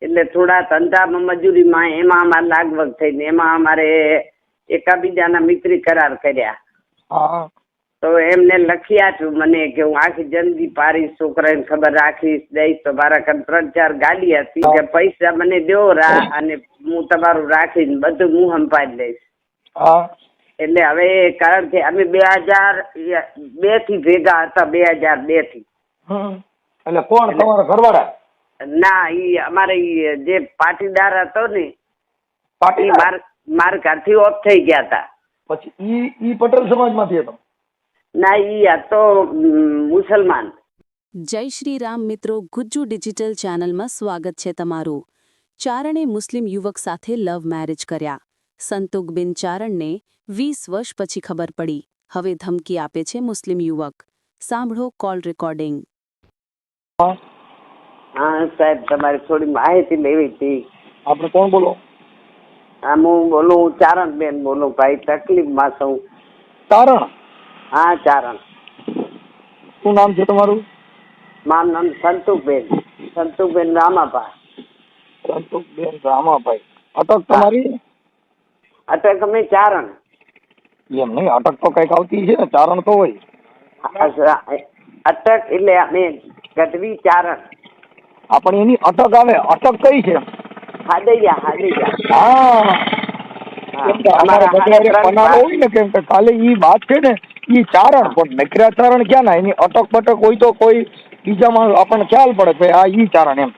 એટલે થોડા ધંધામાં મજૂરીમાં એમાં અમારે લાગવગ થઈને એમાં અમારે એકાબીજાના મિત્રી કરાર કર્યા. હા. તો એમને લખી આપ્યું મને કે હું આખી જિંદગી પારીશ, છોકરાને ખબર રાખીશ, દઈશ. તો મારા કાન 3-4 ગાડી હતી કે પૈસા મને દો અને હું તમારું રાખીને બધું હું સંભાળી લઈશ. હા. એટલે હવે કારણ કે અમે 2002 થી ભેગા હતા, 2002 થી. એટલે કોણ તમારા ઘરવાળા? ના, ઈ અમારે જે પાટીદાર હતો ને મારા ઘરથી ઓફ થઈ ગયા હતા. પછી ઈ પટેલ સમાજમાંથી હતો? ના, ઈ હતો મુસલમાન. જય શ્રી રામ મિત્રો, ગુજ્જુ ડિજિટલ ચેનલમાં સ્વાગત છે તમારું. ચારણે મુસ્લિમ યુવક સાથે લવ મેરેજ કર્યા. સંતુકબેન ચારણને 20 વર્ષ પછી ખબર પડી. હવે ધમકી આપે છે મુસ્લિમ યુવક. સાંભળો કોલ રેકોર્ડિંગ. હા સાહેબ, તમારે થોડી માહિતી લેવી હતી. આપણે કોણ બોલો? હા, હું બોલું ચારણબેન બોલું ભાઈ, તકલીફમાં છું. ચારણ? હા, ચારણ. શું નામ છે તમારું? મારું નામ સંતુકબેન રામાભાઈ. સંતુકબેન રામાભાઈ. અટક તમારી? અટક અમે ચારણ. એમ નહીં, અટક તો કઈક આવતી છે ને, ચારણ તો હોય. અટક એટલે અમે ગઢવી ચારણ. આપણે એની અટક આવે. અટક કઈ છે? હાદૈયા. હોય ને, કેમ કે કાલે ઈ વાત છે ને, ઈ ચારણ પણ નકરા ચારણ ક્યાં ના, એની અટક બટક હોય તો કોઈ બીજામાં આપણને ખ્યાલ પડે કે આ ઈ ચારણ એમ.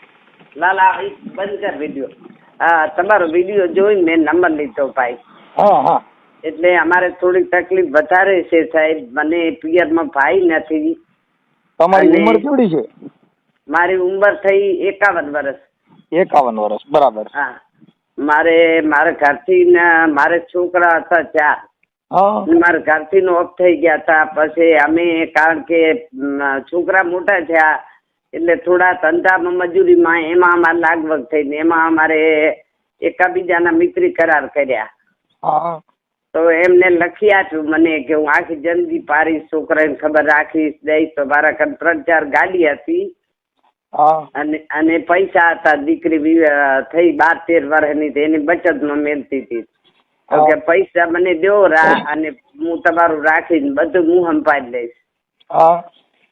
લાલા બંધ કર વિડીયો. હા, તમારો વિડીયો જોઈને મેં નંબર લીધો ભાઈ. હા. એટલે અમારે થોડીક તકલીફ વધારે છે સાહેબ. મને પિયરમાં ભાઈ નથી. તમારી ઉંમર કેવડી છે? મારી ઉંમર થઈ 51 વર્ષ. 51 વર્ષ, બરાબર. હા, મારા ઘરથી મારે છોકરા હતા 4. મારા ઘરથી ઓફ થઈ ગયા હતા. પછી અમે કારણ કે છોકરા મોટા થયા એટલે થોડા ધંધામાં મજૂરીમાં એમાં અમારે લાગવગ થઈને એમાં અમારે એકાબીજાના મિત્રી કરાર કર્યા. તો એમને લખી આપ્યું મને કે હું આખી જિંદગી પારીશ, છોકરાને ખબર રાખીશ, દઈશ. તો મારા કાન 3-4 ગાડી હતી અને પૈસા હતા. દીકરી થઈ 12-13 વર્ષની, એની બચતમાં મેળતી હતી. તો કે પૈસા મને દો અને હું તમારું રાખીને બધું હું સંભાળી લઈશ.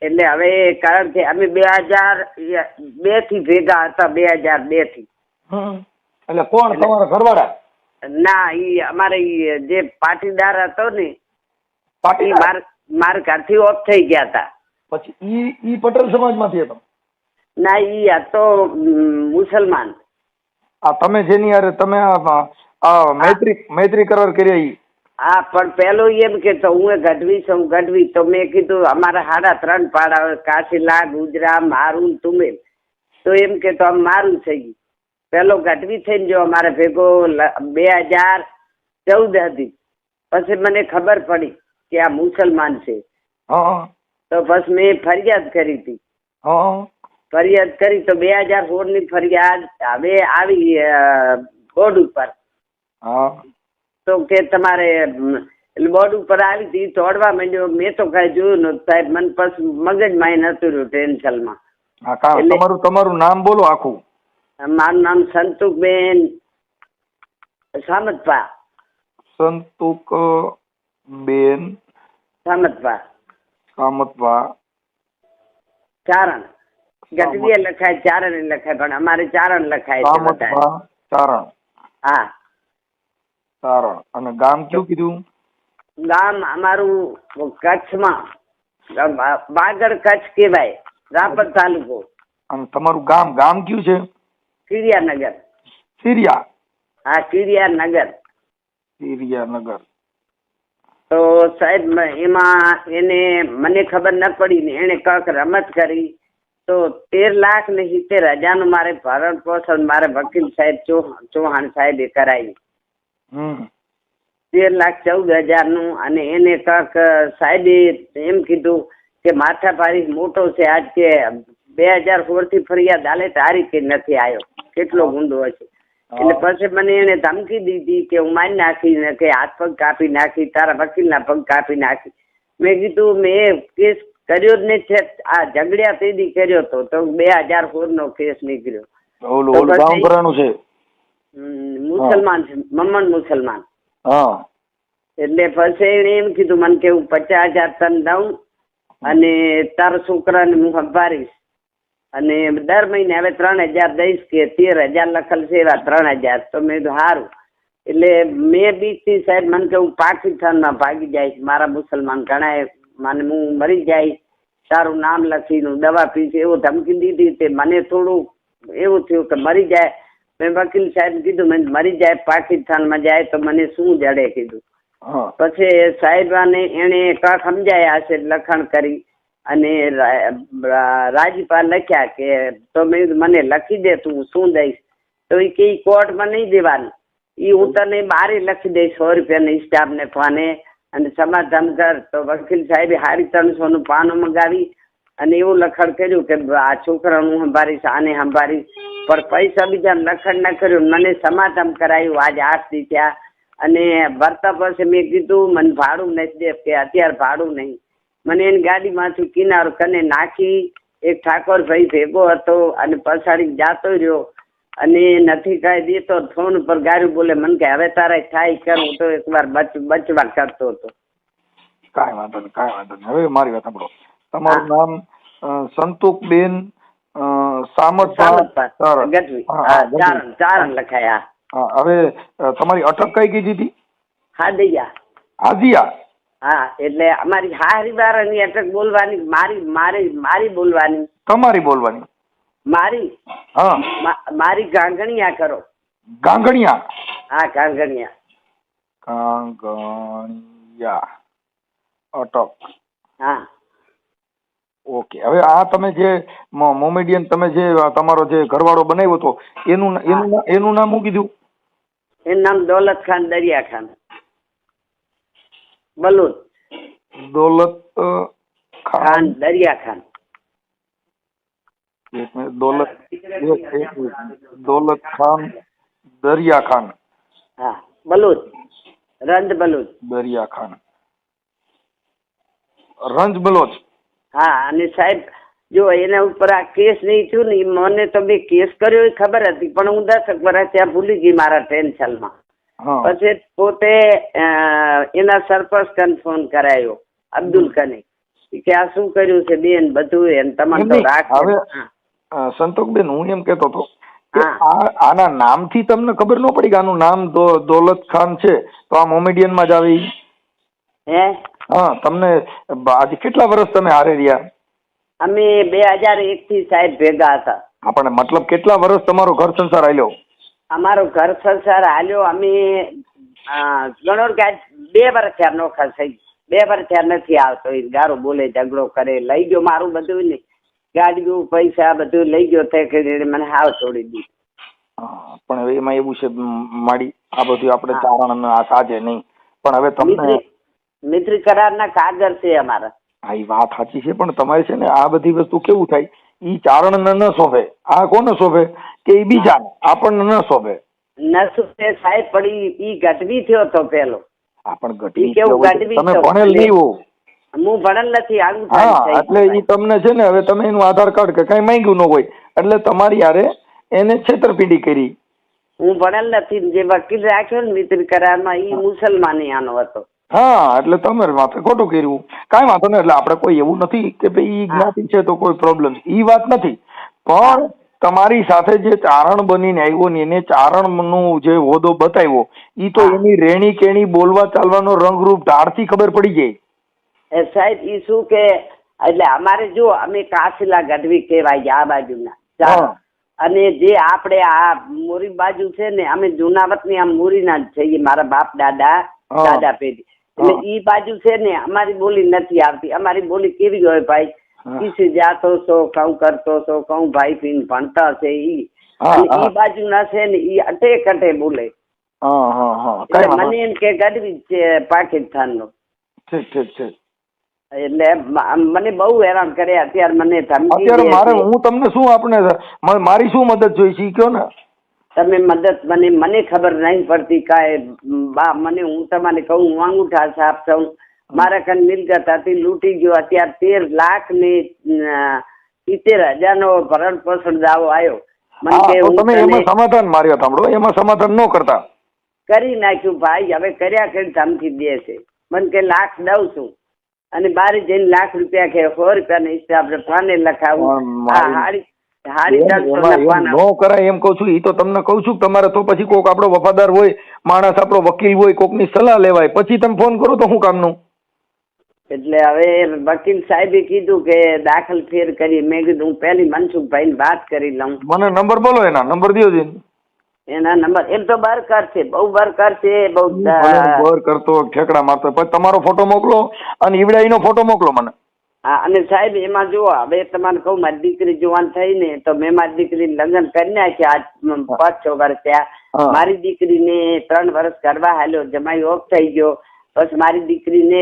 એટલે હવે કારણ કે અમે 2002 થી ભેગા હતા, 2002 થી. એટલે કોણ તમારા ઘરવાળા? ના, ઈ અમારે જે પાટીદાર હતો ને મારા ઘરથી ઓફ થઈ ગયા હતા. પછી ઈ પટેલ સમાજમાંથી હતો? ના, ઈ હતો મુસલમાન. તમે જેની યાર તમે મૈત્રી કરાર કર્યા ઈ? હા, પણ પેલો એમ કેતો હું ગઢવી છું, ગઢવી. તો મેં કીધું અમારા 3.5 પાડા, કાશીલા, ગુજરા, મારું, તુમેલ. તો એમ કેતો મારું થઈ ગયું. પેલો ગઢવી થઈને જો અમારે ભેગો 2014 હતી. પછી મને ખબર પડી કે આ મુસલમાન છે. તો બસ મેં ફરિયાદ કરી હતી. ફરિયાદ કરી તો 2016 ની ફરિયાદ હવે આવી બોર્ડ ઉપર. તો કે તમારે બોર્ડ ઉપર આવી હતી, તોડવા માંડ્યો. મેં તો કઈ જોયું નતું સાહેબ. મને પછી મગજમાં નતું રહ્યું, ટેન્શનમાં. તમારું નામ બોલો આખું. મારું નામ સંતુકબેન સામતભા. સંતુકબેન સામતભા. ચારણ. ગઢવીએ લખાય, ચારણ લખાય, પણ અમારે ચારણ લખાય છે. ચારણ. હા, ચારણ. અને ગામ કયું કીધું? ગામ અમારું કચ્છમાં વાગડ કચ્છ કહેવાય, રાપર તાલુકો. અને તમારું ગામ કયું છે? કિરિયાનગર. સિરિયા? હા, કિરિયાનગર. તો સાહેબ એમાં મને ખબર ન પડી ને એને કંઈક રમત કરી. તો 13,70,000 નું મારે ભરણ પોષણ મારે વકીલ સાહેબ ચૌહાણ સાહેબે કરાવી. 13,14,000 નું. અને એને કંઈક સાહેબે એમ કીધું કે માથાભારી મોટો છે. આજ કે 2016 થી ફરિયાદ હાલે તારી કે નથી આવ્યો. કેટલો ગુંડો હશે. એટલે પછી મને એને ધમકી દીધી કે હું મારી નાખી, કે હાથ પગ કાપી નાખી, તારા વકીલના પગ કાપી નાખી. મેં કીધું મેં કેસ કર્યો જ નહીં. આ ઝઘડ્યા તેથી કર્યો હતો. તો 2016 નો કેસ નીકળ્યો. ઓલું ઓલું ગામ કરાનું છે. મુસલમાન છે, મમ્મણ મુસલમાન. હા. એટલે પછી એને એમ કીધું મને કે હું 50,000 તને દઉં અને તારા છોકરાને હું સંભાળીશ અને દર મહિને હવે 3,000 દઈશ કે 13,000 લખેલ છે એવા 3,000. તો મેં કીધું સારું. એટલે મેં બીકથી સાહેબ મને કે હું પાકિસ્તાનમાં ભાગી જઈશ, મારા મુસલમાન ઘણા મને હું મરી જઈશ, તારું નામ લખીને દવા પીશ એવું ધમકી દીધી. તે મને થોડું એવું થયું કે મરી જાય. મેં વકીલ સાહેબ કીધું મને મરી જાય પાકિસ્તાનમાં જાય તો મને શું જડે કીધું. પછી સાહેબાને એને કાંક સમજાયા હશે લખણ કરી અને રાજીપા લખ્યા કે તો મેં મને લખી દે તું શું દઈશ. તો એ કે કોર્ટમાં નહીં દેવાનું, એ હું તને બારે લખી દઈશ 100 રૂપિયાની સ્ટાફને ફાને અને સમાધાન કર. તો વકીલ સાહેબે 350નું પાનું મંગાવી અને એવું લખણ કર્યું કે આ છોકરાનું સંભાળીશ, આને સંભાળીશ, પણ પૈસા બીજા લખણ ના કર્યું. મને સમાધાન કરાયું આજે 8 દી ત્યાં. અને ભરતા પછી મેં કીધું મને ભાડું નથી દે કે અત્યારે ભાડું નહીં. મને એની ગાડીમાંથી કિનારો કને નાખી. એક ઠાકોરભાઈ ભેગો હતો અને પછાડી જાતો રહ્યો અને નથી કાંઈ દેતો. ફોન ઉપર ગાડી બોલે મને કે હવે તારે થાય કરું. તો એકવાર બચવા કરતો હતો. કાંઈ વાંધો નહીં, કાંઈ વાંધો નહીં. હવે મારી વાત સાંભળો. તમારું નામ સંતુકબેન સામતભા ગઢવી. ચારણ લખાયા. હવે તમારી અટક કઈ કીધી હતી? હાદિયા. હાદિયા. હા, એટલે અમારી હારી બારની અટક બોલવાની, મારી બોલવાની. તમારી બોલવાની? મારી. હા, મારી ગાંગણિયા કરો. ગાંગણિયા? હા, ગાંગણિયા. ગાંગણિયા અટક. હા. ઓકે. હવે આ તમે જે મોમેડિયન તમે જે તમારો જે ઘરવાળો બનાવ્યો હતો એનું નામ શું કીધું? એનું નામ દોલત ખાન દરિયા ખાન બલુત. દોલત ખાન દરિયા ખાન. દોલત ખાન દરિયા ખાન. હા, બલુત. રંજ બલુચ. દરિયા ખાન રંજ બલોચ. હા, અને સાહેબ જો એના ઉપર આ કેસ નહીં થયું ને, મને તો મેં કેસ કર્યો એ ખબર હતી પણ હું 10 વર્ષ ત્યાં ભૂલી ગઈ મારા ટેન્શનમાં. પછી પોતે એના સરપંચ કન ફોન કરાયો અબ્દુલ કને કે આ શું કર્યું છે બેન બધું એમ તમારે તો રાખ. હવે સંતોકબેન હું એમ કેતો હતો કે આના નામથી તમને ખબર ન પડી કે આનું નામ દોલત ખાન છે તો આ મોમેડિયન માં જ આવી? હે? હા. તમને આજે કેટલા વર્ષ તમે હારે રહ્યા? અમે 2001 થી સાહેબ ભેગા હતા. આપણે મતલબ કેટલા વર્ષ તમારો ઘર સંસાર હાલ્યો? અમારો ઘર સંસાર હાલ્યો અમે ગણો કે 2 વર્ષ થયા નોખા થઈ. 2 વર્ષ થયા નથી આવતો. એ ગારો બોલે ઝઘડો કરે લઈ ગયો મારું બધું ને ગાડીઓ પૈસા બધું લઈ ગયો તે કરીને મને હાવ છોડી દીધું. પણ હવે એમાં એવું છે માડી આ બધું આપણે ચારણ આ સાજે નહીં પણ હવે તમને મિત્રી કરારના કાગળ છે અમારા. હા, એ વાત સાચી છે પણ તમારે છે ને આ બધી વસ્તુ કેવું થાય ઈ ચારણ ન શોભે. આ કોને શોભે કે ઈ બીજા આપણને ન શોભે. ન શોભે સાહેબ પડી ઈ ગઢવી થયો તો પેલો. આ પણ ગઢવી કેવું ગઢવી તમે ભણેલ નહીં હો. હું ભણેલ નથી. આગળ હા, એટલે ઈ તમને છે ને હવે તમે એનું આધાર કાર્ડ કે કઈ માંગ્યું ન હોય એટલે તમારી યારે એને છેતરપિંડી કરી. હું ભણેલ નથી. જે વકીલ રાખ્યો ને મિત્રી કરારમાં ઈ મુસલમાની આનો હતો. હા, એટલે તમે માથે ખોટું કર્યું. કાંઈ વાંધો નહીં. એટલે આપણે કોઈ એવું નથી કે ભાઈ ઈ જ્ઞાતિ છે તો કોઈ પ્રોબ્લેમ, ઈ વાત નથી. પણ તમારી સાથે જે ચારણ બનીને આવ્યો ને એને ચારણ નું જે હોદો બતાવ્યો ઈ તો એની રેણી કેણી બોલવા ચાલવાનો રંગરૂપ ઢાળથી ખબર પડી જાય. સાહેબ ઈ શું કે એટલે અમારે જો અમે કાસલા ગઢવી કહેવાય આ બાજુના અને જે આપણે આ મોરી બાજુ છે ને અમે જુનાવતની આમ મોરીના જ છીએ. મારા બાપ દાદા પેઢી એટલે ઈ બાજુ છે ને અમારી બોલી નથી આવતી. અમારી બોલી કેવી હોય ભાઈ? કિસી જાતો છો કઉ કરતો છો કઉ ભાઈ પીન ભણતા છે ઈ ઈ બાજુ ના છે ને ઈ અટે કટે બોલે. મને એમ કે ગઢવી છે પાકિસ્તાન નો. એટલે મને બહુ હેરાન કરે અત્યારે. મને ધમકી મારે હું તમને શું આપણે મારી શું મદદ જોઈ છે કયો ને તમે મદદ મને ખબર નહીં પડતી કાંઈ. મને હું તમારે કહું હું અંગૂઠા સાફ થઉં. મારા કન મિલકત હતી લૂંટી ગયો. અત્યારે 13 લાખ ને 70,000 નો ભરણ પોષણ દાવો આવ્યો. મને કે તો હું તમે તને એમાં સમાધાન માર્યો સાંભળો, એમાં સમાધાન ન કરતા. કરી નાખ્યું ભાઈ, હવે કર્યા કરી ધમકી દે છે. મને કે લાખ દઉં છું અને બારે જઈને લાખ રૂપિયા કે 100 રૂપિયાનો હિસાબ પાને લખાવું. હાડી 300 ના નો કરાય એમ કઉ છું. ઈ તો તમને કઉ છું તમારે તો પછી કોક આપણો વફાદાર હોય માણસ, આપણો વકીલ હોય, કોકની સલાહ લેવાય પછી તમે ફોન કરો તો શું કામનું? એટલે હવે વકીલ સાહેબે કીધું કે દાખલ ફેર કરી. મેં કીધું હું પેલી મનસુખભાઈ ને વાત કરી લઉં. મને નંબર બોલો, એના નંબર દો છે. એના નંબર એમ તો બરકર છે, બહુ બરકર છે, બહુ બર કરતો ઠેકડા મારતો. પછી તમારો ફોટો મોકલો અને ઈવડાઈનો ફોટો મોકલો મને. હા, અને સાહેબ એમાં જુઓ, હવે તમારે કહું મારી દીકરી જુવાન થઈ ને તો મેં મારી દીકરી લગ્ન કરી નાખ્યા. આજ 5-6 વર્ષ થયા. મારી દીકરીને 3 વર્ષ કરવા હાલ્યો, જમાઈ ઓફ થઈ ગયો. બસ મારી દીકરીને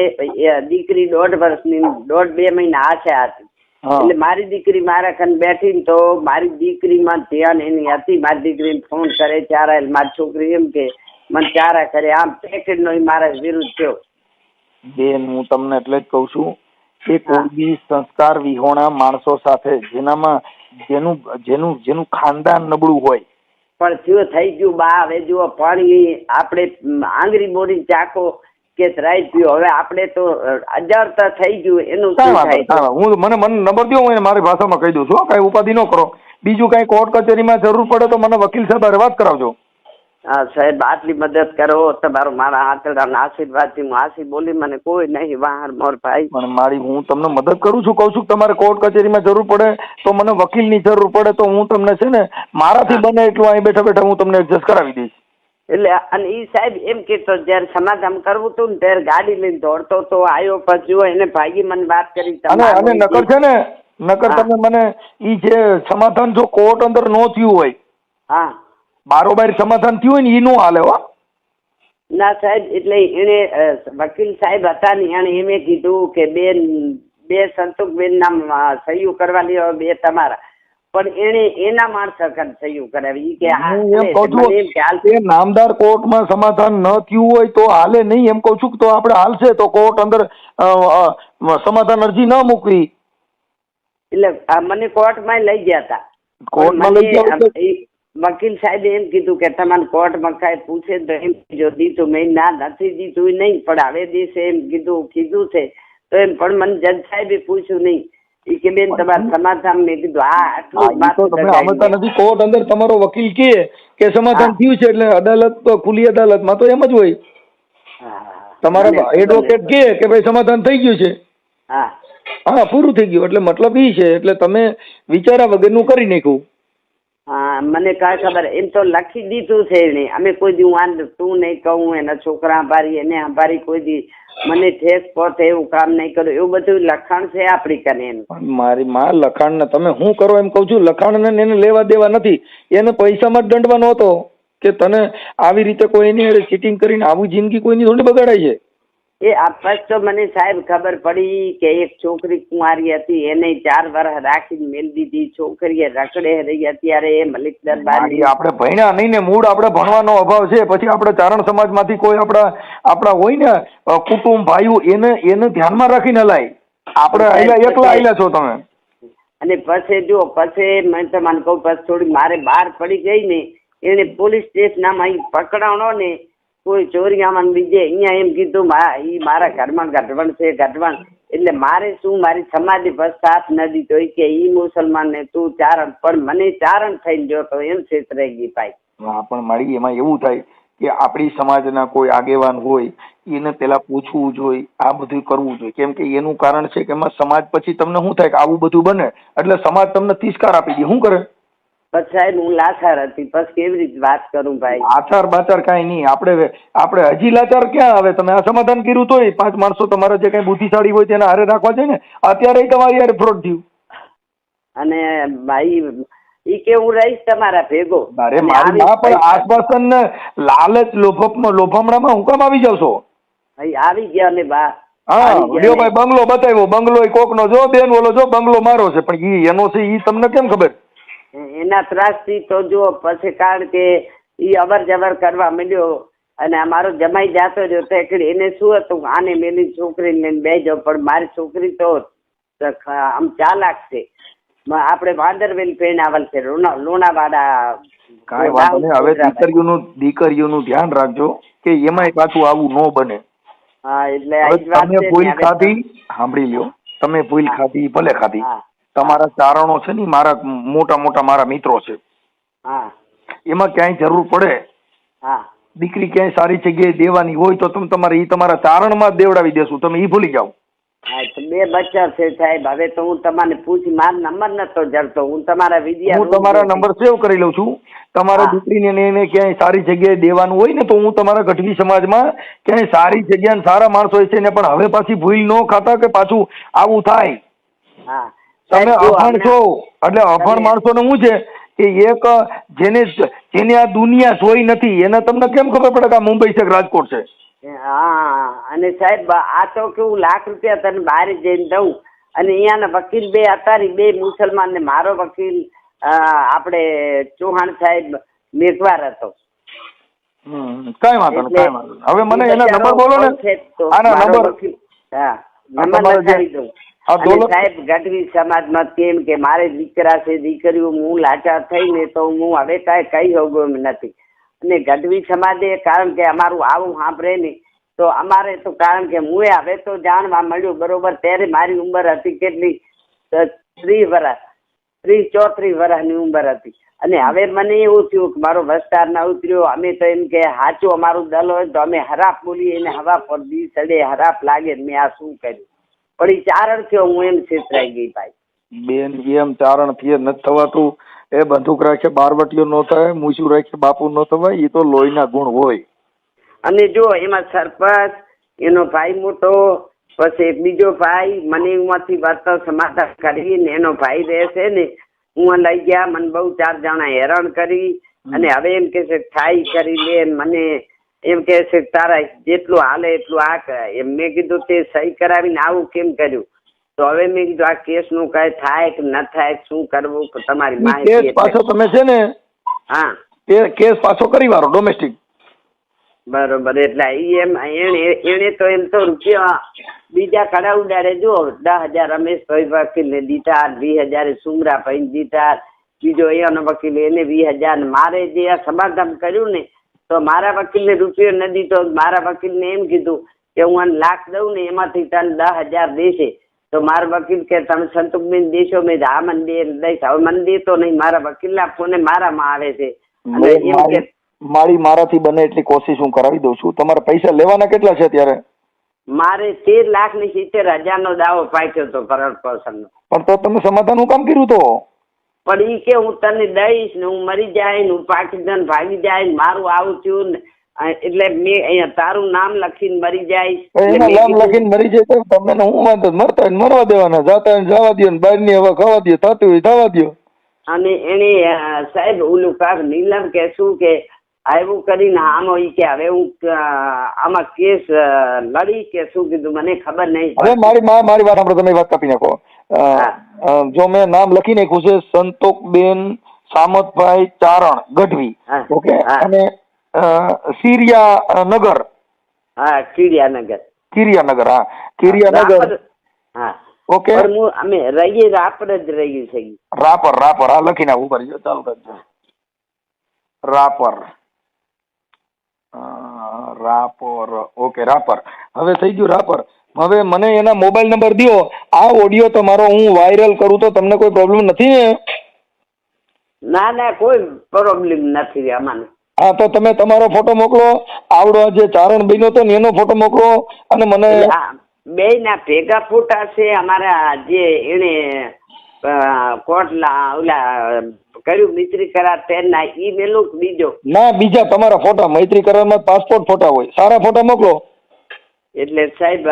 દીકરી 1.5 વર્ષની 1.5-2 મહિના આછા હતી. એટલે મારી દીકરી મારા ખાન બેઠી ને તો મારી દીકરીમાં ધ્યાન એની હતી. મારી દીકરીને ફોન કરે ચારા, મારી છોકરી એમ કે મને ચારા કરે, આમ પેકેટ નો મારા વિરુદ્ધ થયો. બેન હું તમને એટલે જ કઉ છું કે કોઈ બી સંસ્કાર વિહોણા માણસો સાથે જેનામાં જેનું ખાનદાન નબળું હોય પણ થયું થઈ ગયું બા. હવે જુઓ પાણી આપણે આંગળી બોરી ચાકો કે રાઈ પીઓ, હવે આપણે તો અજારતા થઈ ગયું. એનું શું થાય? હું મને નંબર દો, હું મારી ભાષામાં કહી દઉં છું. કઈ ઉપાધિ ન કરો. બીજું કઈ કોર્ટ કચેરીમાં જરૂર પડે તો મને વકીલ સાહેબ વાત કરાવજો. હા સાહેબ, આટલી મદદ કરો તમારો, મારા આંતરડાના આશીર્વાદથી હું હાસી બોલી, મને કોઈ નહીં બહાર મોર ભાઈ. પણ હું તમને મદદ કરું છું, કહું છું તમારે કોર્ટ કચેરીમાં જરૂર પડે તો મને વકીલની જરૂર પડે તો હું તમને છે ને મારાથી બને એટલું અહીં બેઠા બેઠા હું તમને એડજસ્ટ કરાવી દઈશ. એટલે અને ઈ સાહેબ એમ કેતો જયારે સમાધાન કરવું હતું ને ત્યારે ગાડી લઈને દોડતો તો આવ્યો. પછી એને ભાઈ મને વાત કરી અને નકર છે ને નકર તમે મને ઈ જે સમાધાન જો કોર્ટ અંદર નો થયું હોય, હા બારોબાર સમાધાન થયું હોય ને ઈ નો હાલે હો. ના સાહેબ, એટલે એને વકીલ સાહેબ હતા ને એને એમ કીધું કે બે સંતોષબેન ના સહયું કરવા લ્યો, 2 તમારા. પણ એને એના માણસ સહયું કરાવી કે નામદાર કોર્ટમાં સમાધાન ન થયું હોય તો હાલે નહીં એમ કઉ છું. તો આપણે હાલશે તો કોર્ટ અંદર સમાધાન અરજી ન મૂકવી. એટલે મને કોર્ટમાં લઈ ગયા હતા. કોર્ટમાં લઈ ગયા વકીલ સાહેબે એમ કીધું કે તમારે કોર્ટમાં કઈ પૂછે તો એમ જો દીધું. મેં ના નથી દીધું નહીં, પણ હવે દિવસે એમ કીધું છે તો એમ. પણ મને જજ સાહેબે પૂછ્યું નહીં. ઈ કે બેન તમારે સમાધાન. મેં કીધું હા આટલું નથી. કોર્ટ અંદર તમારો વકીલ કે સમાધાન થયું છે એટલે અદાલત તો ખુલ્લી અદાલતમાં તો એમ જ હોય. તમારા એડવોકેટ કે ભાઈ સમાધાન થઈ ગયું છે, હા પૂરું થઈ ગયું એટલે મતલબ ઈ છે. એટલે તમે વિચારા વગરનું કરી નાખ્યું. હા, મને કઈ ખબર. એમ તો લખી દીધું છે એને. અમે કોઈ દી તું નહીં કહું, એના છોકરા આભારી, એને આભારી, કોઈ દી મને ઠેસ પહોંચે એવું કામ નહીં કર્યું. એવું બધું લખાણ છે આપણી કને એનું. મારી માં લખાણ ને તમે શું કરો એમ કઉ છું. લખાણ ને એને લેવા દેવા નથી. એને પૈસામાં જ દંડવાનો હતો કે તને આવી રીતે કોઈની ચીટિંગ કરીને આવું જિંદગી કોઈની થોડી બગાડાય છે. એ આપસ તો મને સાહેબ ખબર પડી કે એક છોકરી કુંવારી હતી, એને 4 વર્ષ રાખીને મેલ દીધી. છોકરીએ રખડે રહી. અત્યારે એ મલિક દરબાર. આપણે ભણ્યા નહીં ને, મૂળ આપણે ભણવાનો અભાવ છે. પછી આપણે ચારણ સમાજમાંથી કોઈ આપણા હોય ને કુટુંબ ભાઈઓ એને ધ્યાનમાં રાખીને લાય. આપણે એકલા આયલા છો તમે. અને પછી જો પછી મેં તમને કહું, પછી થોડી મારે બહાર પડી ગઈ ને, એને પોલીસ સ્ટેશનમાં પકડાણો ને કોઈ ચોરીયામાં બીજે અહીંયા એમ કીધું ઈ મારા ઘરમાં ગઢવણ છે, ગઢવણ. એટલે મારે શું, મારી સમાધિ બસ સાથ ન દીધો કે ઈ મુસલમાન ને તું ચારણ. પણ મને ચારણ થઈને જોતો એમ છેતરાઈ ગઈ ભાઈ. હા પણ મારી એમાં એવું થાય કે આપણી સમાજના કોઈ આગેવાન હોય એને પેલા પૂછવું જોઈએ, આ બધું કરવું જોઈએ. કેમ કે એનું કારણ છે કે એમાં સમાજ પછી તમને શું થાય કે આવું બધું બને એટલે સમાજ તમને તિસ્કાર આપી દે. શું કરે પછી સાહેબ હું લાચાર હતી. પછી કેવી રીતે વાત કરું ભાઈ? આચાર બાચાર કઈ નહીં. આપણે હજી લાચાર ક્યાં આવે? તમે આ સમાધાન કર્યું તોય 5 માણસો તમારા જે કઈ બુદ્ધિશાળી હોય તેને હારે રાખવા છે ને. અત્યારે તમારી હારે ફ્રોડ થયું. અને ભાઈ ઈ કે હું રહીશ તમારા ભેગો. અરે મારી ના, પણ આશ્વાસન ને લાલચ લોભામણામાં હું કામ આવી જાવ છો? આવી ગયા ને બા. હા લ્યો ભાઈ, બંગલો બતાવ્યો. બંગલો કોક નો જો બેન, ઓલો જો બંગલો મારો છે, પણ ઈ એનો છે ઈ તમને કેમ ખબર? એના ત્રાસથી તો જો પછી, કારણ કે ઈ અવર જવર કરવા મળ્યો અને અમારો જમાઈ જાતો રહ્યો તો એને શું હતું, આને મેલી છોકરીને લઈને બે જાવ. પણ મારી છોકરી તો આમ ચાલાક છે. આપણે ભાદરવેલ પહેણાવલ છે લુણાવાડા. કાંઈ વાંધો નહીં. હવે દીકરીઓનું ધ્યાન રાખજો કે એમાંય પાછું આવું ન બને. હા એટલે આ જ વાત તમે છે ભૂલ ને, હવે ખાધી, સાંભળી લ્યો, તમે ભૂલ ખાધી ભલે ખાધી, હા તમારા ચારણો છે ને મારા મોટા મારા મિત્રો છે, હા એમાં ક્યાંય જરૂર પડે હા દીકરી ક્યાંય સારી જગ્યાએ દેવાની હોય તો તમે તમારા ચારણમાં જ દેવડાવી દેશું, તમે ઈ ભૂલી જાઓ. હા તો 2 બચ્ચા છે સાહેબ. હવે તો હું તમને પૂછી, મારો નંબર નતો જડતો. હું તમારા વિડિયા હું તમારા નંબર સેવ કરી લઉં છું. તમારા હા. દીકરીને એને ક્યાંય સારી જગ્યાએ દેવાનું હોય ને તો હું તમારા ગઢવી સમાજમાં ક્યાંય સારી જગ્યા ને સારા માણસો હોય છે ને, પણ હવે પાછી ભૂલ ન ખાતા કે પાછું આવું થાય. હા તમે સાહેબ, જો અભણ છો એટલે અભણ તમે- માણસોને શું છે કે જેને આ દુનિયા જોઈ નથી એને તમને કેમ ખબર પડે કે આ મુંબઈ છે કે રાજકોટ છે? હા અને સાહેબ આ તો કેવું, લાખ રૂપિયા તને બહાર જઈને દઉં અને અહીંયાના વકીલ 2 અત્યારે 2 મુસલમાન ને મારો વકીલ આપણે ચૌહાણ સાહેબ મેઘવાર હતો. કઈ વાંધો નહીં, કઈ વાંધો નહીં. હવે મને એના નંબર બોલો ને, આના મારો નંબર. વકીલ, હા આ નંબર તમારો જે- લખાવી દઉં. આ અને દોલત સાહેબ ગઢવી સમાજમાં કેમ કે મારે દીકરા છે દીકરીઓ, હું લાચાર થઈને તો હું હવે કાંઈ કહી શકું એમ નથી. અને ગઢવી સમાજે, કારણ કે અમારું આવું સાંભળે નહીં તો અમારે તો, કારણ કે હું હવે તો જાણવા મળ્યું બરોબર, ત્યારે મારી ઉંમર હતી કેટલી, 30 વર્ષ, 34 વર્ષની ઉંમર હતી. અને હવે મને એવું થયું કે મારો વસ્તાર ના ઉતર્યો. અમે તો એમ કે સાચું અમારું દલ હોય તો અમે હરાપ બોલીએ ને હવા પર દી સડે હરાપ લાગે. મેં આ શું કર્યું? પણ એ ચારણ થયો, હું એમ છેતરાઈ ગઈ ભાઈ. બેન એમ ચારણ થી નથી થવાતું. એ બંદૂક રાખે બારવટીઓ નો થાય, મૂછું રાખે બાપુ નો થવાય. એ તો લોહીના ગુણ હોય. અને જો એમાં સરપંચ, એનો ભાઈ મોટો, પછી એક બીજો ભાઈ, મને એમાંથી વાર્તા સમાધાન કરીને એનો ભાઈ રહેશે ને, હું લઈ ગયા. મને બહુ 4 જણા હેરાન કરી. અને હવે એમ કે છે થાય કરી લે. મને એમ કે છે તારા જેટલું હાલે એટલું આ કરે એમ. મેં કીધું તે સહી કરાવીને આવું કેમ કર્યું? તો હવે મેં કીધું આ કેસ નું કઈ થાય કે ન થાય, શું કરવું તમારી માહિતી. કેસ પાછો તમે છે ને, હા કેસ પાછો કરી વાળો ડોમેસ્ટિક. બરોબર. એટલે એને તો એમ તો રૂપિયા બીજા કડા ઉડાડે. જો 10,000 રમેશભાઈ વકીલ ને દીધા, 20,000 સુમરા ભાઈ દીધા, બીજો એનો વકીલ એને 20,000. મારે જે આ સમાધાન કર્યું ને તો મારા વકીલ ને રૂપિયો ન દીધો. મારા વકીલ ને એમ કીધું કે હું આને લાખ દઉં ને એમાંથી તને 10,000 દેશે. તો મારા વકીલ કે તમે સંતોષબેન દેશો? મેં આ મને દઈશ. હવે મને દેતો નહીં. મારા વકીલ ના ફોને મારામાં આવે છે. અને એમ કે મારાથી બને એટલી કોશિશ હું કરાવી દઉં છું. તમારા પૈસા લેવાના કેટલા છે ત્યારે? મારે 13,70,000 નો દાવો પાક્યો હતો ભરણ પોષણ નો. પણ તો તમે સમાધાન હું કામ કર્યું? તો પણ ઈ કે હું તને દઈશ ને, હું મરી જાય ને, હું પાકિસ્તાન ભાગી જાય ને, મારું આવું થયું ને, એટલે મેં અહીંયા તારું નામ લખીને મરી જાય. એના નામ લખીને મરી જાય તો તમને હું વાંધો? મરતા હોય મરવા દેવાના, જાતા હોય જવા દો, બહાર ની હવા ખાવા દો, થતું હોય થવા દો. અને એને સાહેબ ઓલું કાક નીલમ કે શું કે આવું કરીને આમાં ઈ કે હવે હું આમાં કેસ લડી કે શું કીધું મને ખબર નહીં. હવે મારી વાત સાંભળો, તમે વાત કાપી નાખો. જો મેં નામ લખી નાખ્યું છે સંતોકબેન સામતભાઈ ચારણ ગઢવી, ઓકે, અને સિરિયા નગર. હા કિરિયાનગર. હા કિરિયાનગર. હા ઓકે. અમે રહીએ રાપર જ રહીએ છીએ. રાપર. હા લખી નાખું કરી ચાલુ કરજો. રાપર. ઓકે રાપર. હવે થઈ ગયું રાપર. હવે મને એના મોબાઈલ નંબર દો. આ ઓડિયો તમારો હું વાયરલ કરું તો તમને કોઈ પ્રોબ્લેમ નથી ને? ના કોઈ પ્રોબ્લેમ નથી આમાં. હા તો તમે તમારો ફોટો મોકલો. આવડો જે ચારણ બન્યો હતો ને એનો ફોટો મોકલો. અને મને 2 ના ભેગા ફોટા છે અમારા. જે એને કોટલા ઓલા કર્યું મૈત્રી કરાર તેના ઈ મેલું બીજો ના, બીજા તમારા ફોટા મૈત્રી કરારમાં પાસપોર્ટ ફોટા હોય, સારા ફોટા મોકલો. એટલે સાહેબ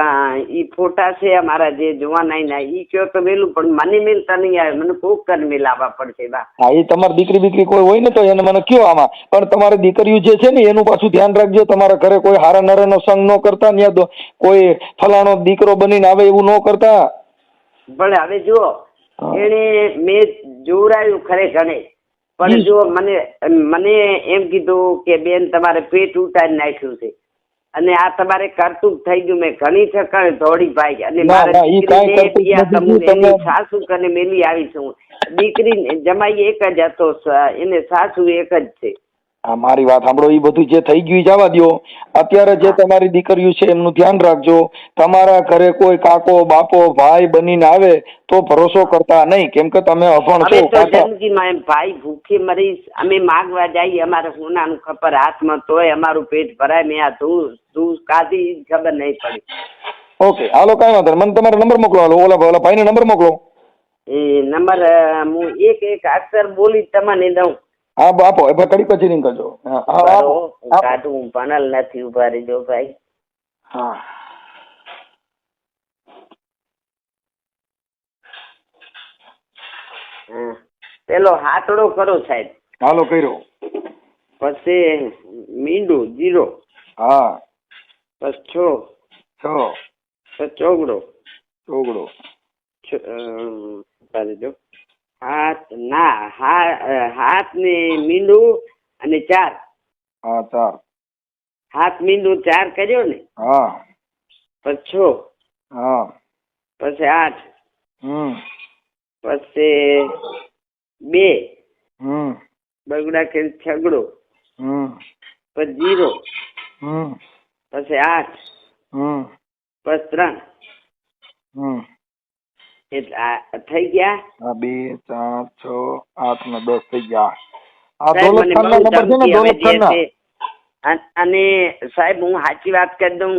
ઈ ફોટા છે અમારા જે જોવાના ના. ઈ કયો તો મેલું, પણ મને મેલતા નહીં આવે. મને કોક કર મેલાવા પડશે. હા એ તમારી દીકરી કોઈ હોય ને તો એને મને કયો આમાં. પણ તમારી દીકરીઓ જે છે ને એનું પાછું ધ્યાન રાખજો. તમારા ઘરે કોઈ હારા નરાનો સંગ ન કરતા, ત્યાં કોઈ ફલાણો દીકરો બનીને આવે એવું ન કરતા. પણ હવે જો એને મેં જોવરાયું ખરેખર, પણ જો મને એમ કીધું કે બેન તમારે પેટ ઉતારી નાખ્યું છે. અને આ તમારે કરતું થઈ ગયું. મેં ઘણી ઠકાણે દોડી ભાઈ અને ના, ના, ઈ કાંઈ કરતૂત નથી. એની સાસુ કને મેલી આવી છું. દીકરી જમાઈ એક જ હતો, એને સાસુ એક જ છે. હા, મારી વાત સાંભળો. એ બધું જે થઈ ગયું જવા દો. અત્યારે જે તમારી દીકરીઓ છે એમનું ધ્યાન રાખજો. તમારા ઘરે કોઈ કાકો બાપો ભાઈ બનીને આવે તો ભરોસો કરતા નહીં, કેમ કે તમે અભણ છો. હવે તો જિંદગીમાં એમ ભાઈ ભૂખી મરીશ. અમે માગવા જઈએ અમારે સોનાનું ખબર હાથમાં તોય અમારું પેટ ભરાય. મેં આ તું કાઢી ખબર નહીં પડી. ઓકે, હાલો, કાંઈ વાંધો નહીં. મને તમારો નંબર મોકલો. હાલો, ઓલા ભાઈને નંબર મોકલો. એ નંબર હું એક અક્ષર બોલી તમને દઉં. હા, આપો. એ કડી પછી રિંગ કરજો. કાઢું હું ભણેલ નથી. ઉભા રહેજો ભાઈ. હા, પેલો હાથડો કરો સાહેબ. હાલો, કર્યો. પછી મીંડું 0. હા, પછી 6. પછી ચોગડો. જો હાથ ને મીંડું અને 4. હા, 4. હાથ મીંડું 4 કર્યો ને. હા, પછી 6. હા, પછી 8. પછી 2. બગડા કે છગડો. પછી 0. પછી 8. પછી 3. એટલે થઈ ગયા. હા, 2 4 6 8 ને 10 થઈ ગયા. અને સાહેબ હું સાચી વાત કરી દઉં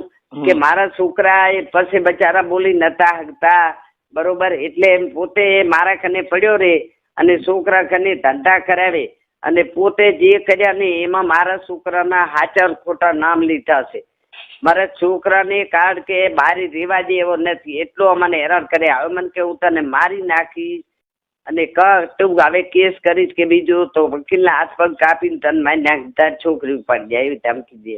કે મારા છોકરા એ પછી બચારા બોલી નતા હકતા, બરોબર. એટલે એમ પોતે મારા કને પડ્યો રે અને છોકરા કને ધંધા કરાવે અને પોતે જે કર્યા ને એમાં મારા છોકરાના હાચા ખોટા નામ લીધા છે. મારા છોકરાને કારણ કે બારી રેવા દે એવો નથી, એટલો મને હેરાન કરે. હવે મને કે હું તને મારી નાખીશ અને તું હવે કેસ કરીશ કે બીજું તો વકીલના હાથ પગ કાપીને તને મારી નાખ, તાર છોકરી ઉપાડી જાય એવી ધમકી દે.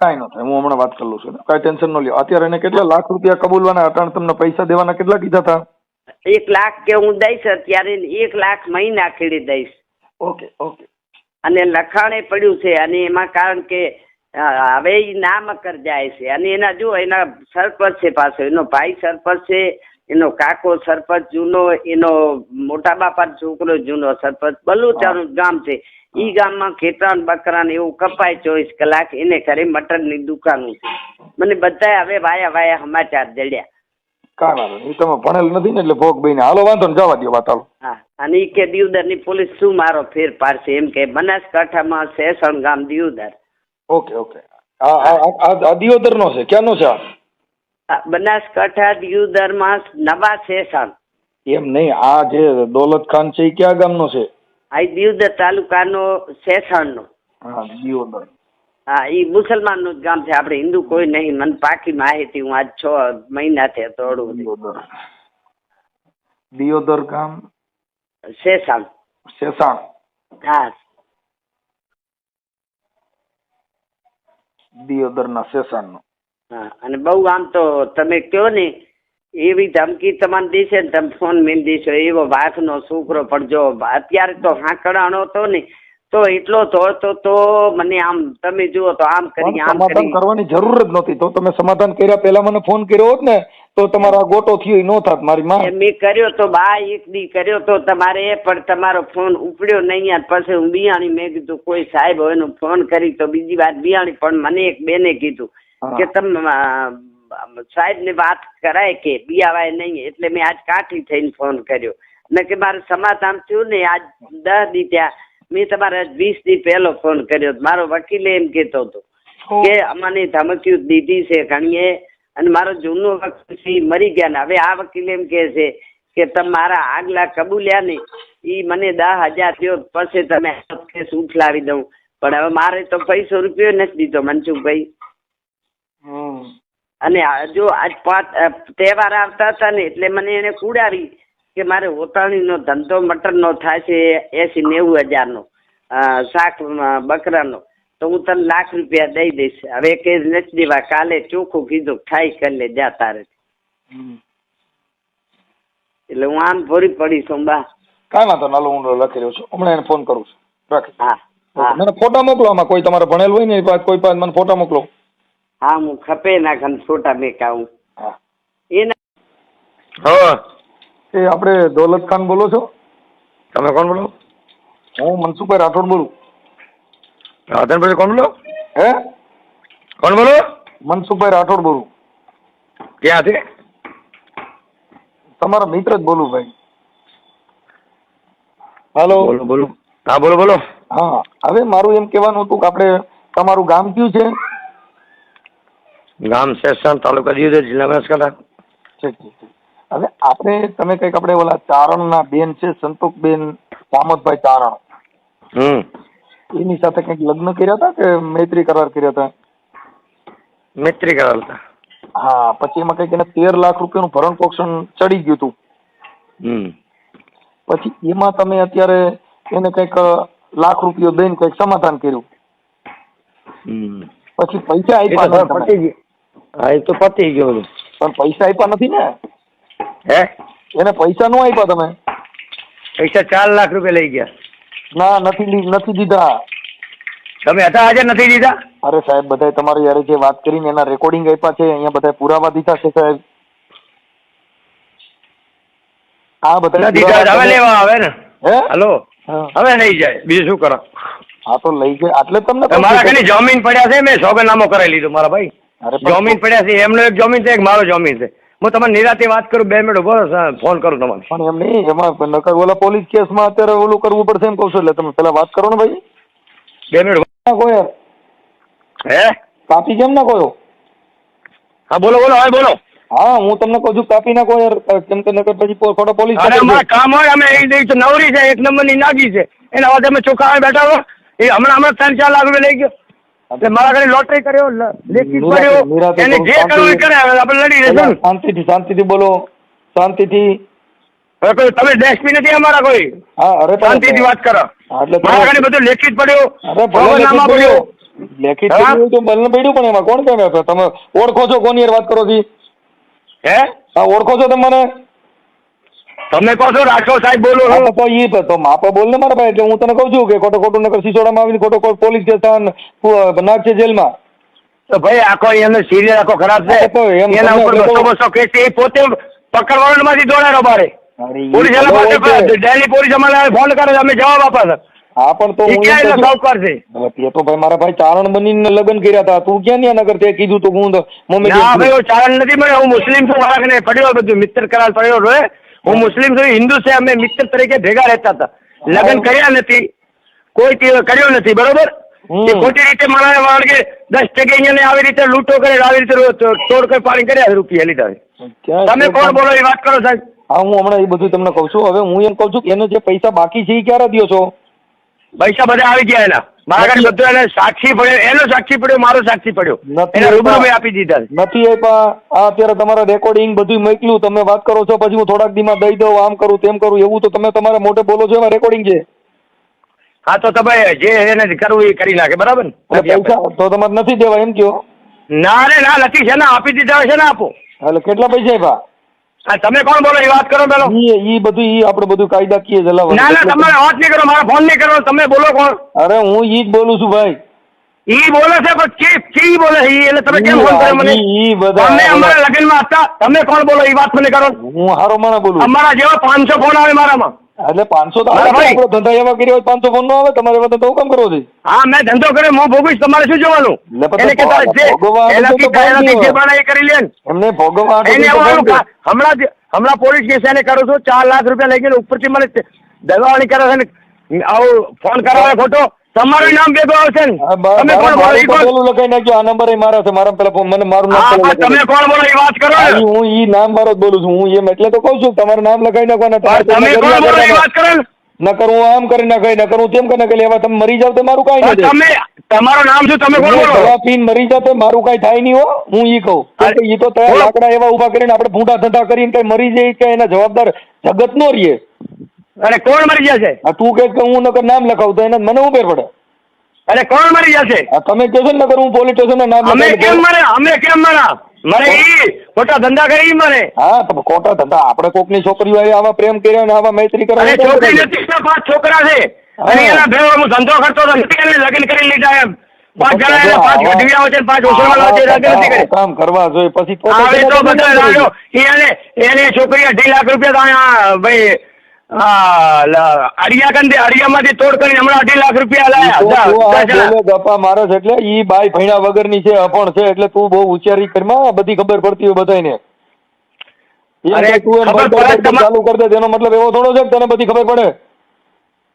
કાંઈ ન થાય, હું હમણાં વાત કરી લઉં છું. કાંઈ ટેન્શન ન લ્યો. અત્યારે એને કેટલા લાખ રૂપિયા કબૂલવાના હતા? તમને પૈસા દેવાના કેટલા કીધા હતા? 1 લાખ કે હું દઈશ અત્યારે 1 લાખ મહિના ખેડી દઈશ. ઓકે. અને લખાણે પડ્યું છે અને એમાં કારણ કે હવે એ નામ કર જાય છે અને એના જો એના સરપંચ છે, પાછો એનો ભાઈ સરપંચ છે, એનો કાકો સરપંચ જૂનો, એનો મોટા બાપા છોકરો જૂનો સરપંચ. બલુચાનું ગામ છે. ઈ ગામમાં ખેતરાન બકરાન એવું કપાય 24 કલાક. એને ઘરે મટનની દુકાનો છે. મને બધા હવે વાયા સમાચાર જડ્યા. કાંઈ વાંધો નહીં. તમે ભણેલ નથી ને એટલે ભોગ બહીને. હાલો, વાંધો ને, જવા દો વાત. હાલો. હા, અને ઈ કે દિયોદરની પોલીસ શું મારો ફેર પાડશે એમ કે બનાસકાંઠામાં સેસણ ગામ દિયોદર. ઓકે. આ દિયોદર નો છે? ક્યાંનો છે આ? બનાસકાંઠા દિયોદરમાં નવા સેસણ. એમ નહીં, આ જે દોલત ખાન છે એ ક્યાં ગામનો છે? આ દિયોદર તાલુકાનો સેસણ નો. હા, દિયોદર. હા, એ મુસલમાન નું જ ગામ છે. આપણે હિન્દુ કોઈ નહીં. મને પાકી માહિતી, હું આજ 6 મહિનાથી તોડું. દિયોદર ગામ સેસણ. હા, દિયોદર ના સેસણ નો. હા. અને બહુ આમ તો તમે કયો ને એવી ધમકી તમને દેશે ને તમે ફોન મેળ દેશો એવો વાઘનો છોકરો. પણ જો અત્યારે તો હાંકડાણો હતો ને તો એટલો ધોળતો તો મને આમ તમે જુઓ તો આમ કરી આમ કરી કરવાની જરૂર જ નહોતી. તો તમે સમાધાન કર્યા પહેલા મને ફોન કર્યો હોત ને તો તમારા ગોટો થયો ન થાત. મારી માં મેં કર્યો તો બા એક દી કર્યો તો તમારે, પણ તમારો ફોન ઉપડ્યો નહીં. પછી હું બિયાણી, મેં કીધું કોઈ સાહેબ હોય એનો ફોન કરી તો બીજી વાત બિયાણી. પણ મને એક બેને કીધું કે તમે સાહેબ ને વાત કરાય કે બિયાવાય નહીં. એટલે મેં આજ કાઠી થઈને ફોન કર્યો ને કે મારે સમાધાન થયું ને આજ 10 દી ત્યાં. મેં તમારે 20 દી પહેલો ફોન કર્યો. મારો વકીલે એમ કહેતો હતો કે અમને ધમકીઓ દીધી છે ઘણીએ અને મારો જૂનો વકીલ મરી ગયા ને હવે આ વકીલ એમ કે છે કે તમારા આગલા કબૂલ્યા ને એ મને 10,000 થયો પછી તમે કેસ ઉઠલાવી દઉં. પણ હવે મારે તો પૈસો રૂપિયો નથી દીધો મનસુખભાઈ. અને જો આજ 5 તહેવાર આવતા હતા ને એટલે મને એને કુડાવી કે મારે ઓતાણીનો ધંધો મટનનો થાય છે 80-90 હજારનો, શાક બકરાનો. તો હું તને લાખ રૂપિયા દઈ દઈશ. હવે કે નથી દેવા. કાલે ચોખ્ખું કીધું ખાઈ કરી લે જા તારે. એટલે હું આમ ભરી પડી છું બા. કાંઈ વાંધો નાલો, હું લખી રહ્યો છું. હમણાં એને ફોન કરું છું. રાખી. હા, મને ફોટા મોકલો. આમાં કોઈ તમારે ભણેલ હોય ને કોઈ પાસે મને ફોટા મોકલો. હા હું ખપે નાખન છોટા મેકાઉં હા એના હા એ આપણે દૌલત ખાન બોલો છો? તમે કોણ બોલો? હું મનસુખભાઈ રાઠોડ બોલું. રાધન પછી કોણ બોલો? હે? કોણ બોલો? મનસુખભાઈ રાઠોડ બોલું. ક્યાંથી? તમારા મિત્ર જ બોલું ભાઈ. હાલો. બોલો બોલો. હા બોલો બોલો. હા હવે મારું એમ કહેવાનું હતું કે આપણે તમારું ગામ કયું છે? ગામ સેસન, તાલુકા દિયોદર, જિલ્લા બનાસકાંઠા. ઠીક ઠીક ઠીક. હવે આપણે તમે કંઈક આપણે ઓલા ચારણના બેન છે સંતોકબેન સામતભાઈ ચારણ, એની સાથે કંઈક લગ્ન કર્યા હતા કે મૈત્રી કરાર કર્યા હતા? મૈત્રી કરાર હતા. હા પછી એમાં કંઈક એને 13 લાખ રૂપિયાનું ભરણ પોષણ ચડી ગયું હતું. પછી એમાં તમે અત્યારે એને કંઈક લાખ રૂપિયો દઈને કંઈક સમાધાન કર્યું. પછી પૈસા આપ્યા નથી તમે. પતી ગયું. હા એ તો પતી ગયું. પણ પૈસા આપ્યા નથી ને? હે? એને પૈસા નો આપ્યા તમે? પૈસા 4 લાખ રૂપિયા લઈ ગયા. ના નથી દીધા. તમે હતા હાજર, નથી દીધા? અરે સાહેબ બધાય તમારી યારે જે વાત કરીને એના રેકોર્ડિંગ આપ્યા છે, અહીંયા બધા પુરાવા દીધા છે સાહેબ. આ બધા દીધા હવે લેવા આવે ને. હે? હલો હા. હવે લઈ જાય, બીજું શું કરો? હા તો લઈ જાય એટલે તમને કહું મારા છું. ખાલી જમીન પડ્યા છે, મેં સોગંદનામો કરાવી લીધું મારા ભાઈ. અરે પણ જમીન પડ્યા છે, એમનો એક જમીન છે, એક મારો જમીન છે. હું તમારે નિરાતે વાત કરું, 2 મિનિટ ઉભો રહો, ફોન કરું તમારે. પણ એમ નહીં, એમાં નકર ઓલા પોલીસ કેસમાં અત્યારે ઓલું કરવું પડશે એમ કહું છું. એટલે તમે પેલા વાત કરો ને ભાઈ. 2 મિનિટ. નાખો યાર, હે? કાપી કેમ નાખો છો? હા બોલો બોલો, હવે બોલો. હા હું તમને કહું છું કાપી નાખો યાર, કેમ કે નકર પછી ખોટા પોલીસ અરે અમારા કામ હોય, અમે એ તો નવરી છે, 1 નંબરની નાગી છે, એના વાદે અમે ચોખ્ખા બેઠા હો. એ હમણાં 3-4 લાખ રૂપિયા લઈ ગયો. એટલે મારા ઘરે લોટરી કર્યો, લેખિત કર્યો, એને જે કરવું એ કરે. આપણે લડી રહીશું. શાંતિથી બોલો, શાંતિથી. હવે કોઈ તમે ડેસ્પી નથી અમારા કોઈ. હા અરે શાંતિથી વાત કરો. એટલે મારા ઘરે બધું લેખિત પડ્યો, અરે ભલે સોગંદનામા પડ્યો. લેખિત પડ્યું તો બલન પડ્યું, પણ એમાં કોણ કહે? તમે ઓળખો છો કોની યાર વાત કરો છો? હે? હા ઓળખો છો તમે મને? તમે કહો છો રાઠોડ સાહેબ બોલો છો? હા તો ઈ તો માપા બોલ ને મારા ભાઈ. એટલે હું તને કહું છું કે ખોટું નકર સિસોડામાં આવીને ખોટો પોલીસ કેસ નાખશે જેલમાં. તો ભાઈ આખો એનો સિરિયલ આખો ખરાબ છે. હા, તો એમ એના તમે ઉપર લોકો- 200 કેસ છે. એ પોતે પકડવાનો માંથી દોડાડો બારે. અરે ઈ પોલીસ ભલે હોય છે. દિલ્હી પોલીસ અમારે ફોન કરે છે, અમે જવાબ આપે છે. હા પણ તો એ હું ક્યાં એમ એટલે કહું સાવકાર છે? છું, હવે તે તો ભાઈ મારા ભાઈ ચારણ બનીને લગ્ન કર્યા હતા. તું ક્યાં ન્યા નગર તે કીધું તો હું મમ્મી ના ભાઈ હું ચારણ નથી મળ્યો, હું મુસ્લિમ છું. મારા કને પડ્યો બધું મિત્ર કરાર પડ્યો છે. હું મુસ્લિમ છું, હિન્દુ છે. અમે મિત્ર તરીકે ભેગા રહેતા હતા. લગ્ન કર્યા નથી, કોઈ કર્યો નથી, બરોબર? એ ખોટી રીતે મારા વાળગે 10% અહીંયા આવી રીતે લૂંટો કરે, આવી રીતે તોડ કરી પાણી કર્યા રૂપિયા લીધા. તમે કોણ બોલો એ વાત કરો સાહેબ? હા હું હમણાં એ બધું તમને કહું છું. હવે હું એમ કહું છું કે એનો જે પૈસા બાકી છે એ ક્યારે દ્યો છો? પૈસા બધા આવી ગયા એના. મારા ઘરે બધું એને સાક્ષી પડ્યો, એનો સાક્ષી પડ્યો, મારો સાક્ષી પડ્યો. નથી એને રૂબરૂ આપ્યા. મેં આપી દીધા. નથી આપ્યા. આ અત્યારે તમારા રેકોર્ડિંગ બધું મોકલ્યું, તમે વાત કરો છો, પછી હું થોડાક દીમાં દઈ દઉં, આમ કરું તેમ કરું, એવું તો તમે તમારા મોઢે બોલો છો, એમાં રેકોર્ડિંગ છે. હા તો તમે જે એને કરવું એ કરી નાખે, બરાબર ને? એટલે પૈસા તો તમારે નથી દેવા એમ કયો? ના રે ના, નથી છે ને, આપી દીધા છે ને, આપો. એટલે કેટલા પૈસા આપ્યા? હા તમે કોણ બોલો એ વાત કરો પેલો. ઈ બધું ઈ આપણે બધું કાયદાકીય ચલાવવાનું. ના ના, તમારે વાત નહીં કરો, મારા ફોન નહીં કરો. તમે બોલો કોણ? અરે હું ઈ જ બોલું છું ભાઈ. ઈ બોલે છે પણ કી બોલે છે ઈ? એટલે તમે કેમ ફોન કર્યો મને? ઈ બધા અમે અમારા લગ્નમાં હતા. તમે કોણ બોલો એ વાત મને કરો. હું હારો માણસ બોલું. અમારા જેવા 500 ફોન આવે મારામાં. એટલે 500 તો મારા ભાઈ. આપણો ધંધા એવા કર્યો હોય 500 ફોન નો આવે. તમારે એવા ધંધા હું કામ કરવો છે? હા મેં ધંધો કર્યો, હું ભોગવીશ, તમારે શું જોવાનું? એટલે પછી એને કે તારે જે ભોગવવાનું તો એનાથી ભાઈ એનાથી નહીં જે હોય. બને એ કરી લે ને. એમને ભોગવવા એને એવું આવ્યું, હમણાં પોલીસ કેસ એને કરું છું, 4 લાખ રૂપિયા લઈ ગયો, ઉપરથી મને દબાવણી કરે છે ને આવું ફોન કરાવે ખોટો. તમારું નામ ભેગું આવશે ને. તમે કોણ બોલો એ કોણ? બોલું લખાઈ નાખજો. આ નંબર મારા છે. મારા પેલા મને મારું નામ હા પેલા પણ તમે કોણ બોલો એ વાત કરો હા, ને. હું ઈ નામ મારો જ બોલું છું. હું એમ એટલે તો કહું છું તમારું નામ લખાઈ નાખવાના. તમે કોણ બોલો એ વાત કરો ને. નકર હું આમ કરી નાખાય, નકર હું તેમ કરી નાખે. એવા તમે મરી જાવ તો મારું કાંઈ નહીં થાય. તમે તમારું નામ શું? તમે કોણ બોલો? દવા પીને મરી જાવ તો મારું કાંઈ થાય નહીં હો. હું ઈ કહું કેમ કે ઈ તો તૈયાર બોલો. લાકડા એવા ઉભા કરીને આપણે ભૂંડા ધંધા કરીને કઈ મરી જાય કે એના જવાબદાર જગત નો રહીએ. અરે કોણ મરી જશે? આ તું કહે કે હું નકર નામ લખાવું તો એને મને ઉભેર પડે. અરે કોણ મરી જશે? આ તમે કહેશો ને નકર હું પોલીસ સ્ટેશનમાં નામ અમે લખાવી કેમ દઉં. મરે? અમે કેમ મરા? મરે ઈ ખોટા ધંધા કરી મરે. હા તો ખોટા ધંધા આપણે કોકની છોકરીઓ આવા પ્રેમ કર્યા ને આવા મૈત્રી અરે કર્યા. છોકરી નથી, 5 છોકરા છે. અને એના ભેગો હું ધંધો કરતો હતો, નથી એને લગ્ન કરી લીધા એમ. 5 જણા એના 5 ગઢવિયાઓ છે ને 5 મુસલમાનો છે લગ્ન નથી કરે. કામ કરવા જોઈએ પછી તો હવે તો બધા લાગ્યો એને છોકરી 2.5 લાખ રૂપિયા તો અહીંયા ભાઈ અડિયામાંથી તોડ કરીને હમણાં 2.5 લાખ રૂપિયા લાયા. ગપ્પા મારે છે એટલે ઈ બાઈ ભણ્યા વગરની છે, અપણ છે, એટલે તું બહુ ઉચ્ચારી કરીમાં બધી ખબર પડતી હોય બધાને. ચાલુ કરી દે તેનો મતલબ એવો થોડો છે કે તને બધી ખબર પડે.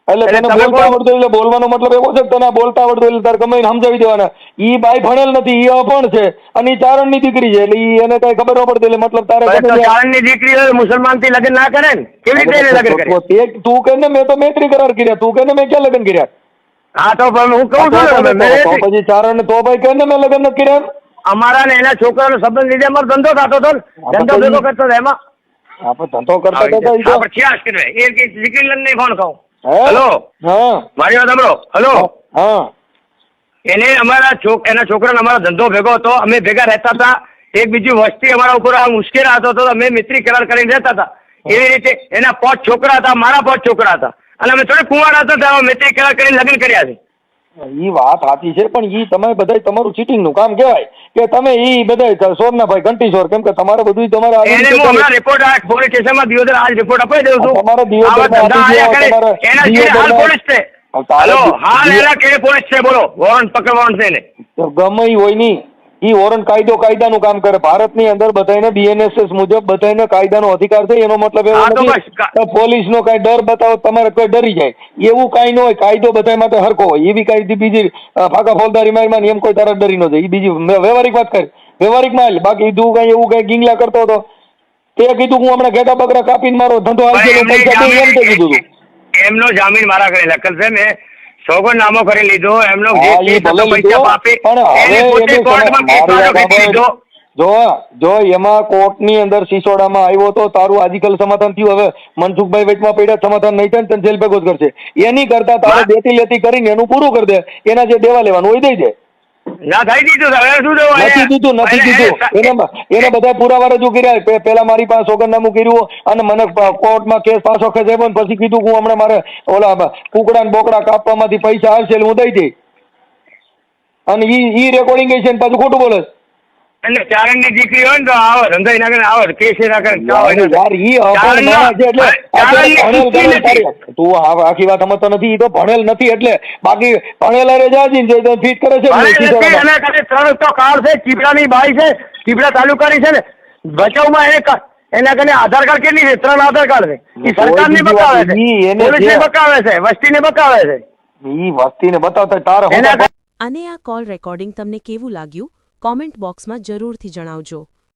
એટલે તને બોલતા આવડતું એટલે બોલવાનો મતલબ એવો છે કે તને બોલતા આવડતું એટલે તારે ગમે સમજાવી દેવાના. ઈ બાઈ ભણેલ નથી, ઈ અપણ છે અને ઈ ચારણની દીકરી છે, એટલે ઈ એને કઈ ખબર ન પડતી એટલે મતલબ તારે ચારણની દીકરી મુસલમાન થી લગ્ન ના કરે ને, કેવી રીતે લગ્ન કરે? તું કહે ને મેં તો મૈત્રી કરાર કર્યા, તું કહે ને મેં ક્યાં લગ્ન કર્યા? હા તો હું કહું છું પછી ચારણ તો ભાઈ કહે ને મેં લગ્ન નથી કર્યા. અમારા ને એના છોકરાનો સંબંધ લીધે અમારો ધંધો થતો હતો, ધંધો ભેગો કરતો હતો એમાં આપણે ધંધો કરતા દીકરી નહીં ફોન કહું. હતા. હેલો, હા મારી વાત સાંભળો. હેલો, હા એને એના છોકરાનો અમારો ધંધો ભેગો હતો, અમે ભેગા રહેતા હતા, એક બીજી વસ્તી અમારા ઉપર મુશ્કેલ આવતો હતો, અમે મિત્રી કરાર કરીને રહેતા હતા. એવી રીતે એના 5 છોકરા હતા, મારા 5 છોકરા હતા, અને અમે થોડી કુંવારા હતા, મિત્રી કરાર કરીને લગ્ન કર્યા છે. ઈ વાત સાચી છે, પણ ઈ તમે બધા તમારું ચીટિંગ નું કામ કહેવાય કે તમે ઈ બધા સોરના ભાઈ ઘંટીસોર, કેમ કે તમારે બધું તમારા એને હું હમણાં રિપોર્ટ આ પોલીસ સ્ટેશનમાં દિયોદર આજ રિપોર્ટ અપાઈ દઉં છું. તમારા દિયોદર એના જે હાલ પોલીસ છે. હેલો, હાલ એના કે પોલીસ છે, બોલો વોરંટ પકડવાનું છે ને. ગમે ઈ હોય ની, ઈ વોરંટ કાયદાનું કામ કરે. ભારતની અંદર બધાને BNSS મુજબ બધાને કાયદાનો અધિકાર છે. એનો મતલબ એવો નથી પોલીસનો કઈ ડર બતાવો તમારે કોઈ ડરી જાય, એવું કઈ ન હોય. કાયદો બધા માટે હરખો હોય. એવી કઈ બીજી ફાકા ફોલદારી મારમાં એમ કોઈ તારા ડરી ન જાય. એ બીજી વ્યવહારિક વાત કરી, વ્યવહારિકમાં બાકી તું કઈ એવું કઈ ગીંગલા કરતો હતો તે કીધું હું હમણાં ઘેટા બકરા કાપીને મારો ધંધો હાલશે એમ તે કીધું હતું. એમનો જામીન મારા ઘરે લખેલ છે, મેં સોગંદનામો કરી લીધો. એમનો પૈસા આપી એને પોતે કોર્ટમાં કેસ કરી લીધો. જો એમાં કોર્ટની અંદર સિસોડામાં આવ્યો તો તારું આજકાલ સમાધાન થયું. હવે મનસુખભાઈ વચમાં પડ્યા, સમાધાન નહીં થાય ને જેલ ભેગો જ કરશે. એની કરતા તારે દેતી લેતી કરીને એનું પૂરું કરી દે. એના જે દેવા લેવાનું હોય દઈ દે. ના થઈ દીધું, નથી દીધું. એને બધા પુરાવા રજૂ કર્યા. પેલા મારી પાસે સોગંદનામું કર્યું અને મને કોર્ટમાં કેસ પાછો ખેંચાયો ને પછી કીધું હું હમણાં મારે ઓલા કુકડા ને બોકડા કાપવામાંથી પૈસા આવશે એટલે હું દઈ દઈ. અને ઈ રેકોર્ડિંગ છે ને પાછું ખોટું બોલે. અને ચારણની દીકરી હોય ને તો આવે ધંધા ના કરે, આવે કેસ ના કરે. તું આખી વાત સમજતો નથી. ઈ તો ભણેલ નથી એટલે, બાકી ભણેલા રે જાજી ફીટ કરે છે. 3 તો કાર્ડ છે, ચીપડાની બાઈ છે, ચીપડા તાલુકાની છે ને ભચાઉમાં એના કને આધાર કાર્ડ કેટલી છે? 3 આધાર કાર્ડ છે. એ સરકારને બતાવે છે, પોલીસને બતાવે છે, વસ્તીને બતાવે છે. ઈ વસ્તીને બતાવતા તારે. અને આ કોલ રેકોર્ડિંગ તમને કેવું લાગ્યું કોમેન્ટ બોક્સમાં જરૂરથી જણાવજો.